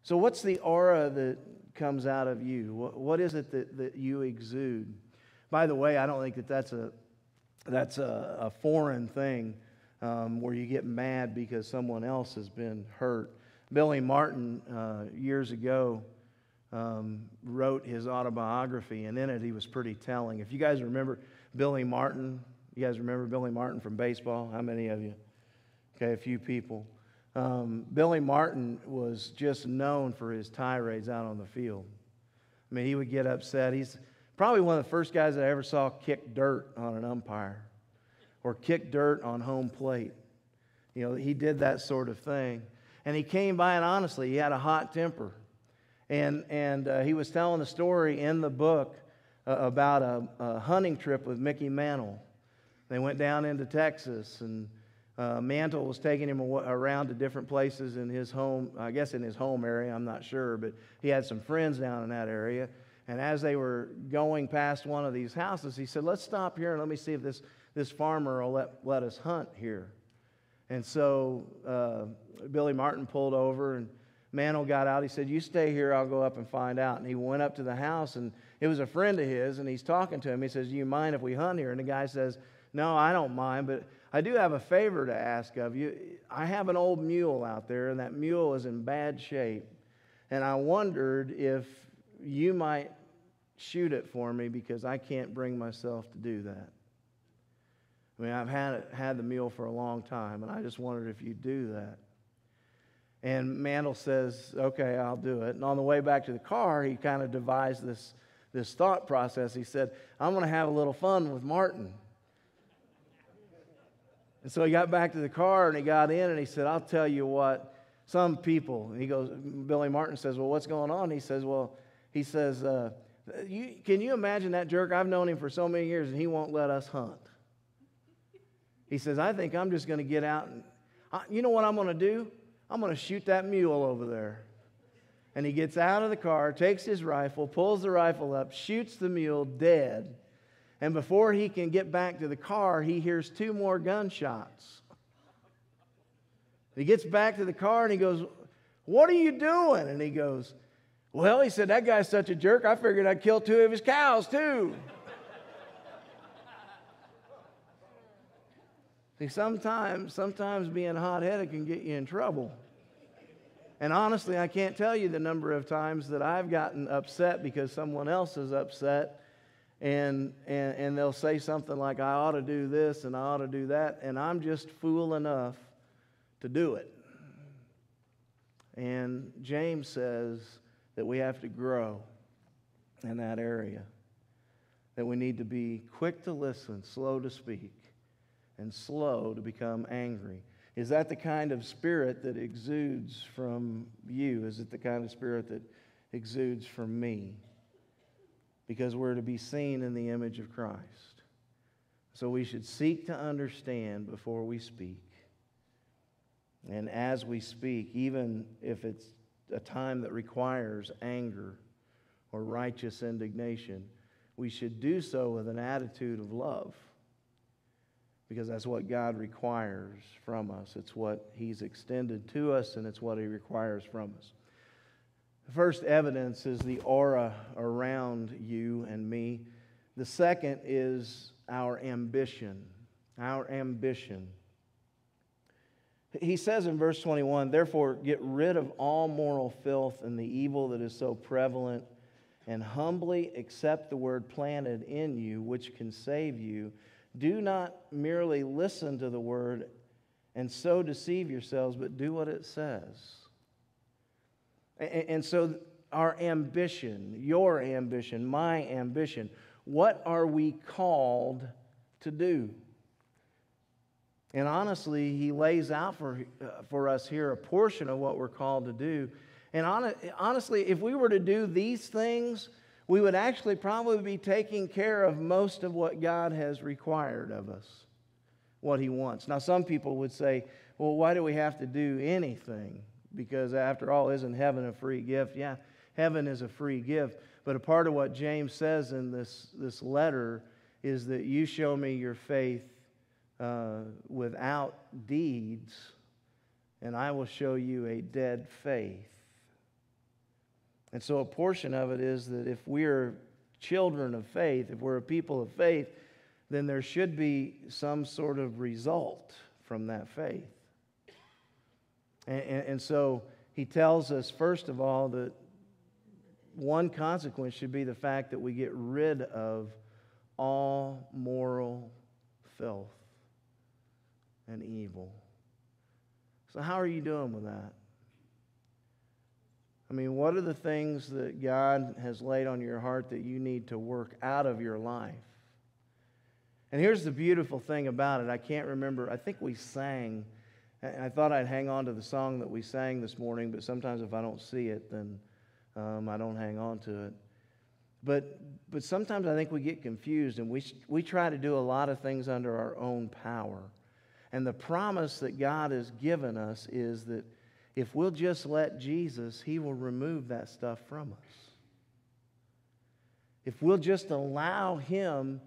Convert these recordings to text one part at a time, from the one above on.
So what's the aura that comes out of you? What is it that you exude? By the way, I don't think that's a foreign thing where you get mad because someone else has been hurt. Billy Martin, years ago, wrote his autobiography, and in it he was pretty telling. If you guys remember Billy Martin, you guys remember Billy Martin from baseball? How many of you? Okay, a few people. Billy Martin was just known for his tirades out on the field. I mean, he would get upset. He's probably one of the first guys that I ever saw kick dirt on an umpire or kick dirt on home plate. You know, he did that sort of thing. And he came by, and honestly, he had a hot temper. And he was telling a story in the book about a hunting trip with Mickey Mantle. They went down into Texas, and Mantle was taking him around to different places in his home, I guess in his home area, I'm not sure, but he had some friends down in that area. And as they were going past one of these houses, he said, let's stop here and let me see if this farmer will let us hunt here. And so Billy Martin pulled over, and Mantle got out. He said, you stay here, I'll go up and find out. And he went up to the house, and it was a friend of his, and he's talking to him. He says, do you mind if we hunt here? And the guy says, no, I don't mind, but I do have a favor to ask of you. I have an old mule out there, and that mule is in bad shape. And I wondered if you might shoot it for me because I can't bring myself to do that. I mean, I've had the mule for a long time, and I just wondered if you'd do that. And Mantle says, okay, I'll do it. And on the way back to the car, he kind of devised this thought process. He said, I'm going to have a little fun with Martin. And so he got back to the car, and he got in, and he said, I'll tell you what, some people, and he goes, Billy Martin says, well, what's going on? He says, can you imagine that jerk? I've known him for so many years, and he won't let us hunt. He says, I think I'm just going to get out, and you know what I'm going to do? I'm going to shoot that mule over there. And he gets out of the car, takes his rifle, pulls the rifle up, shoots the mule dead. And before he can get back to the car, he hears 2 more gunshots. He gets back to the car and he goes, what are you doing? And he goes, well, he said, that guy's such a jerk, I figured I'd kill 2 of his cows too. See, sometimes being hot-headed can get you in trouble. And honestly, I can't tell you the number of times that I've gotten upset because someone else is upset. And they'll say something like, I ought to do this and I ought to do that, and I'm just fool enough to do it. And James says that we have to grow in that area, that we need to be quick to listen, slow to speak, and slow to become angry. Is that the kind of spirit that exudes from you? Is it the kind of spirit that exudes from me? Because we're to be seen in the image of Christ. So we should seek to understand before we speak. And as we speak, even if it's a time that requires anger or righteous indignation, we should do so with an attitude of love. Because that's what God requires from us. It's what He's extended to us, and it's what He requires from us. The first evidence is the aura around you and me. The second is our ambition. Our ambition. He says in verse 21, therefore get rid of all moral filth and the evil that is so prevalent, and humbly accept the word planted in you, which can save you. Do not merely listen to the word and so deceive yourselves, but do what it says. And so our ambition, your ambition, my ambition, what are we called to do? And honestly, he lays out for us here a portion of what we're called to do. And honestly, if we were to do these things, we would actually probably be taking care of most of what God has required of us, what He wants. Now, some people would say, well, why do we have to do anything? Because after all, isn't heaven a free gift? Yeah, heaven is a free gift. But a part of what James says in this letter is that you show me your faith without deeds, and I will show you a dead faith. And so a portion of it is that if we're children of faith, if we're a people of faith, then there should be some sort of result from that faith. And so he tells us, first of all, that one consequence should be the fact that we get rid of all moral filth and evil. So how are you doing with that? I mean, what are the things that God has laid on your heart that you need to work out of your life? And here's the beautiful thing about it. I can't remember. I think we sang. I thought I'd hang on to the song that we sang this morning, but sometimes if I don't see it, then I don't hang on to it. But sometimes I think we get confused, and we try to do a lot of things under our own power. And the promise that God has given us is that if we'll just let Jesus, He will remove that stuff from us. If we'll just allow Him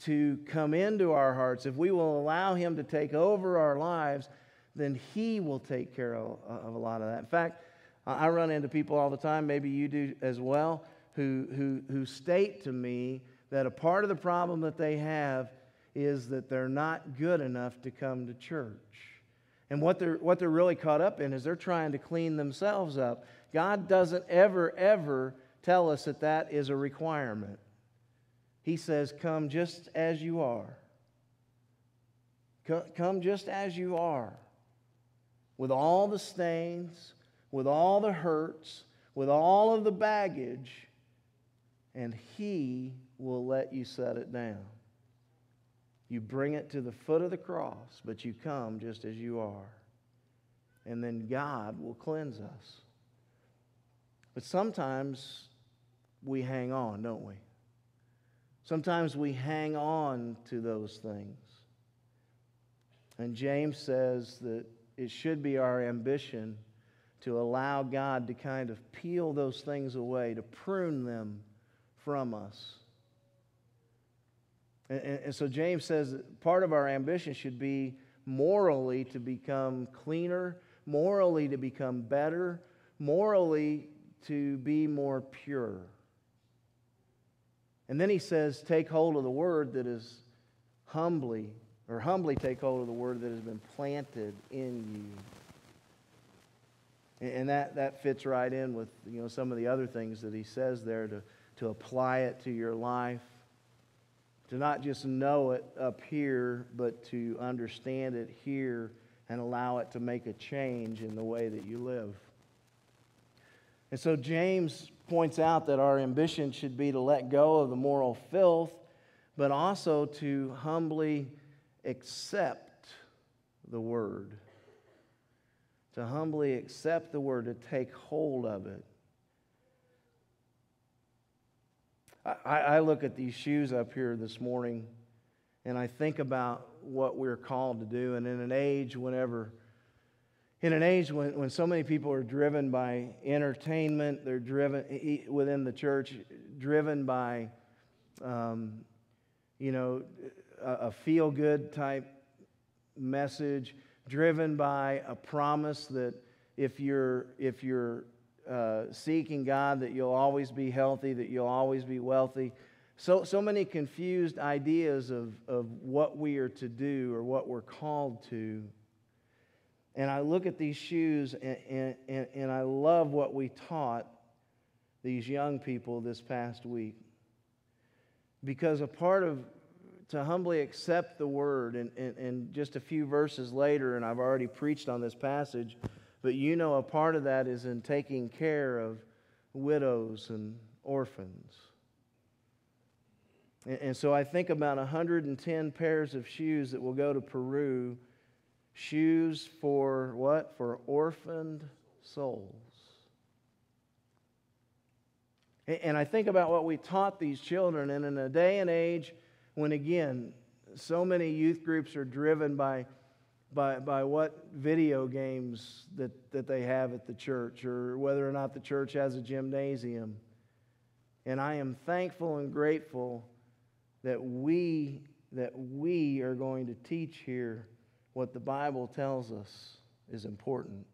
to come into our hearts, if we will allow Him to take over our lives, then He will take care of a lot of that. In fact, I run into people all the time, maybe you do as well, who state to me that a part of the problem that they have is that they're not good enough to come to church. And what they're really caught up in is they're trying to clean themselves up. God doesn't ever tell us that that is a requirement. He says, come just as you are. Come just as you are. With all the stains, with all the hurts, with all of the baggage, and He will let you set it down. You bring it to the foot of the cross, but you come just as you are. And then God will cleanse us. But sometimes we hang on, don't we? Sometimes we hang on to those things. And James says that it should be our ambition to allow God to kind of peel those things away, to prune them from us. And so James says that part of our ambition should be morally to become cleaner, morally to become better, morally to be more pure. And then he says, take hold of the word that is humbly take hold of the word that has been planted in you. And that fits right in with some of the other things that he says there, to apply it to your life. To not just know it up here, but to understand it here and allow it to make a change in the way that you live. And so James points out that our ambition should be to let go of the moral filth, but also to humbly accept the Word. To humbly accept the Word, to take hold of it. I look at these shoes up here this morning, and I think about what we're called to do. And in an age when so many people are driven by entertainment, they're driven within the church, driven by a feel-good type message, driven by a promise that if you're seeking God, that you'll always be healthy, that you'll always be wealthy. So many confused ideas of what we are to do or what we're called to. And I look at these shoes and I love what we taught these young people this past week. Because a part of to humbly accept the Word, and just a few verses later, and I've already preached on this passage, but a part of that is in taking care of widows and orphans. And so I think about 110 pairs of shoes that will go to Peru. Shoes for what? For orphaned souls. And I think about what we taught these children. And in a day and age when, again, so many youth groups are driven by what video games that they have at the church, or whether or not the church has a gymnasium. And I am thankful and grateful that we are going to teach here what the Bible tells us is important.